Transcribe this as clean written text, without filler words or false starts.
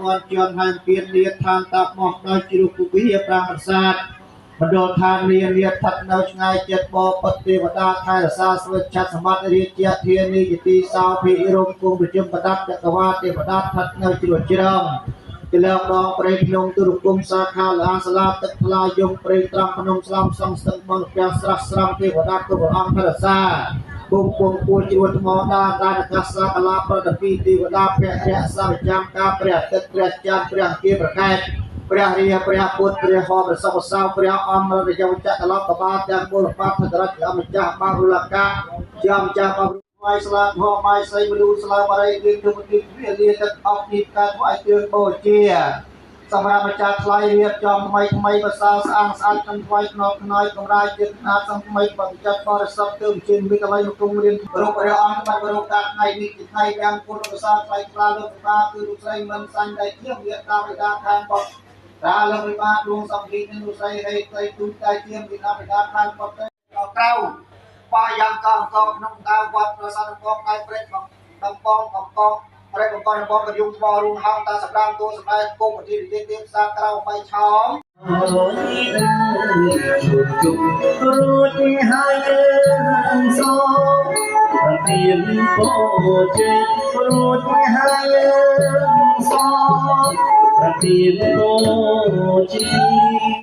វត្តជន់ហើយពៀនលាឋានតាមកដោយជ្រុះគុវិប្រាំប្រាសាទមណ្ឌលឋានលាស្ថិតនៅឆ្ងាយចិត្តបបទេវតាថែរក្សាស្វេឆ័ត្រសម្បត្តិរាជាធានីយទីសោភិរមគង់ប្រជុំបដិបចក្រវាលទេវតាស្ថិតនៅជ្រោះជ្រងកលងដងព្រៃភ្នំទុរគុំសាខាលាសាលាទឹកថ្លាយងព្រៃត្រង់ភ្នំស្លំសងស្ទឹងបនផ្ទះស្រះស្រង់ទេវតាគ្រប់ព្រះអង្គថែរក្សាពុំពុំពួយជ្រួតថ្មដានអាកាសកលាប្រដពីទេវតាព្រះរក្សាប្រចាំការព្រះទឹកព្រះច័ន្ទព្រះអង្គប្រកែកព្រះរាព្រះពុទ្ធព្រះហោព្រះសុខសោព្រះអមរយវចក្រឡកបាលទាំងពលបាតធរៈអម្ចាស់បារុលកាជាម្ចាស់បារុបាយស្លាធម៌បាយសីមនុស្សស្លាបរិយគឺទុតិវិលាទឹកអប់ទីការថ្វាយគ្រឿងបូជាសម្រាប់ម្ចាស់ថ្លៃរៀបចំថ្មីភាសាស្អាតស្អាតចំថ្វាយខ្នងខ្នើយកម្រាយចិត្តណាសំថ្មីបរិចិត្តបរិសុទ្ធទើបជិនវិកល័យមកគង់រៀនរូបព្រះអង្គបាត់រូបកាថ្ងៃនេះថ្ងៃយ៉ាងពុទ្ធសាសនាថ្លៃថ្លាលោកតាគឺលោកស្រីមិនសាញ់ដែលជាមេតាបិតាខាងបតតាលោកវិបាកដួងសំភីនឹងលោកស្រីហេតុតែទូតែជាមេតាបិតាខាងបតទៅក្រៅបាយ៉ាងកងក្នុងតាមវត្តប្រសាទអង្គដៃព្រែកកំពងព្រែកកំពងកយុងថ្មរូងហោងតាសម្រាមតួសម្ដែងគុំវិធីទីផ្សារក្រៅបៃឆោមរួចហើយយើងសូមប្រទានពោជ័យរួចហើយយើងសូមប្រទានពោជ័យ